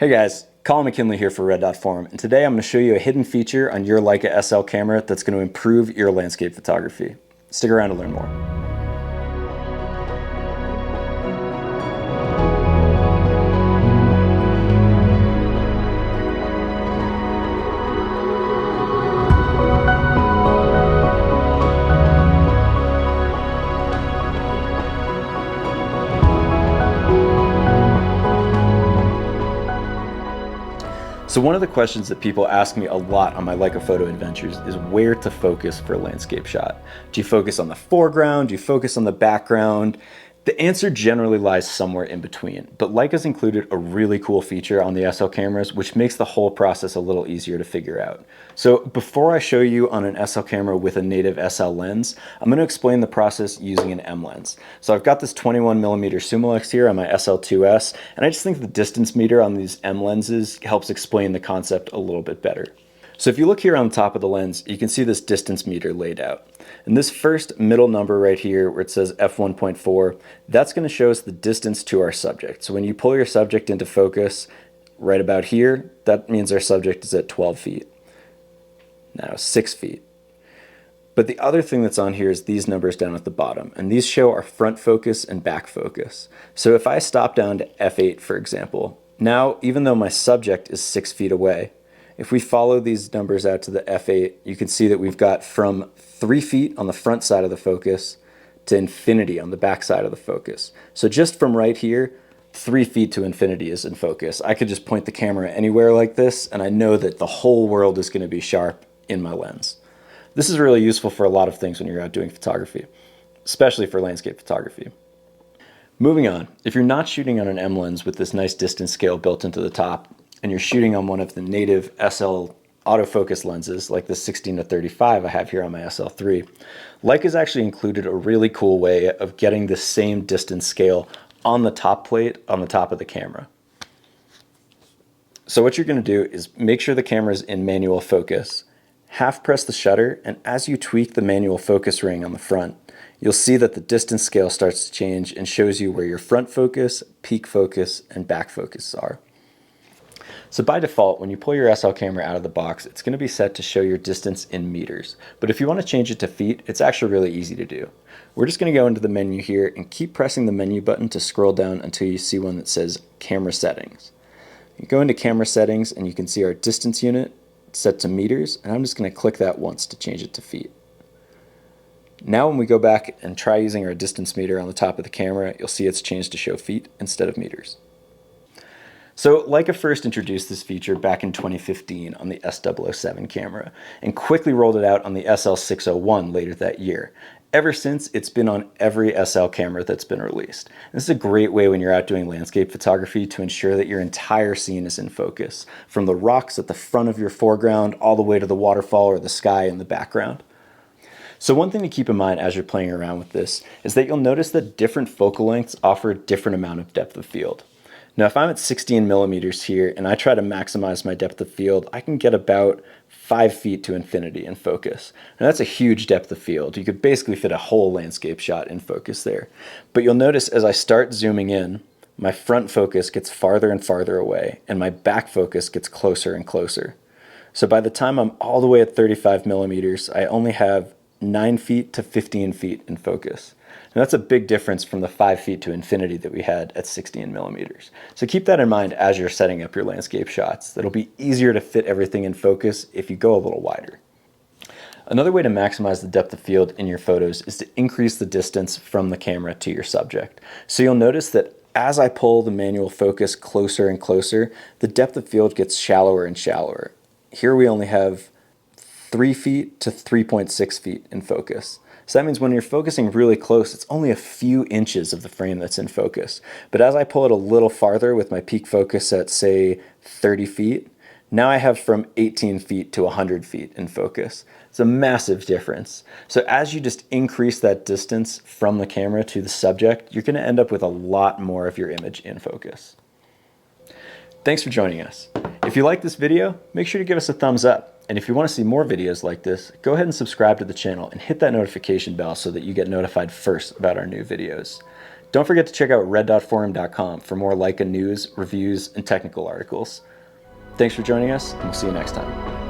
Hey guys, Colin McKinley here for Red Forum, and today I'm going to show you a hidden feature on your Leica SL camera that's going to improve your landscape photography. Stick around to learn more. So one of the questions that people ask me a lot on my Leica photo adventures is where to focus for a landscape shot. Do you focus on the foreground? Do you focus on the background? The answer generally lies somewhere in between, but Leica's included a really cool feature on the SL cameras which makes the whole process a little easier to figure out. So before I show you on an SL camera with a native SL lens, I'm going to explain the process using an M lens. So I've got this 21mm Summilux here on my SL2S, and I just think the distance meter on these M lenses helps explain the concept a little bit better. So if you look here on the top of the lens, you can see this distance meter laid out. And this first middle number right here where it says f1.4, that's going to show us the distance to our subject. So when you pull your subject into focus right about here, that means our subject is at 12 feet. Now 6 feet. But the other thing that's on here is these numbers down at the bottom, and these show our front focus and back focus. So if I stop down to f8, for example, now even though my subject is 6 feet away, if we follow these numbers out to the f8, you can see that we've got from 3 feet on the front side of the focus to infinity on the back side of the focus. So just from right here, 3 feet to infinity is in focus. I could just point the camera anywhere like this, and I know that the whole world is going to be sharp in my lens. This is really useful for a lot of things when you're out doing photography, especially for landscape photography. Moving on, if you're not shooting on an M lens with this nice distance scale built into the top, and you're shooting on one of the native SL autofocus lenses like the 16-35 I have here on my SL3, Leica's actually included a really cool way of getting the same distance scale on the top plate on the top of the camera. So what you're going to do is make sure the camera is in manual focus, half press the shutter, and as you tweak the manual focus ring on the front, you'll see that the distance scale starts to change and shows you where your front focus, peak focus, and back focus are. So by default, when you pull your SL camera out of the box, it's going to be set to show your distance in meters. But if you want to change it to feet, it's actually really easy to do. We're just going to go into the menu here and keep pressing the menu button to scroll down until you see one that says Camera Settings. You go into Camera Settings and you can see our distance unit set to meters, and I'm just going to click that once to change it to feet. Now when we go back and try using our distance meter on the top of the camera, you'll see it's changed to show feet instead of meters. So Leica first introduced this feature back in 2015 on the S007 camera and quickly rolled it out on the SL601 later that year. Ever since, it's been on every SL camera that's been released. This is a great way when you're out doing landscape photography to ensure that your entire scene is in focus, from the rocks at the front of your foreground all the way to the waterfall or the sky in the background. So one thing to keep in mind as you're playing around with this is that you'll notice that different focal lengths offer a different amount of depth of field. Now if I'm at 16mm here and I try to maximize my depth of field, I can get about 5 feet to infinity in focus. And that's a huge depth of field. You could basically fit a whole landscape shot in focus there. But you'll notice as I start zooming in, my front focus gets farther and farther away and my back focus gets closer and closer. So by the time I'm all the way at 35mm, I only have 9 feet to 15 feet in focus. And that's a big difference from the 5 feet to infinity that we had at 16mm. So keep that in mind as you're setting up your landscape shots. It'll be easier to fit everything in focus if you go a little wider. Another way to maximize the depth of field in your photos is to increase the distance from the camera to your subject. So you'll notice that as I pull the manual focus closer and closer, the depth of field gets shallower and shallower. Here we only have 3 feet to 3.6 feet in focus. So that means when you're focusing really close, it's only a few inches of the frame that's in focus. But as I pull it a little farther with my peak focus at, say, 30 feet, now I have from 18 feet to 100 feet in focus. It's a massive difference. So as you just increase that distance from the camera to the subject, you're going to end up with a lot more of your image in focus. Thanks for joining us. If you like this video, make sure to give us a thumbs up. And if you want to see more videos like this, go ahead and subscribe to the channel and hit that notification bell so that you get notified first about our new videos. Don't forget to check out red.forum.com for more Leica news, reviews, and technical articles. Thanks for joining us, and we'll see you next time.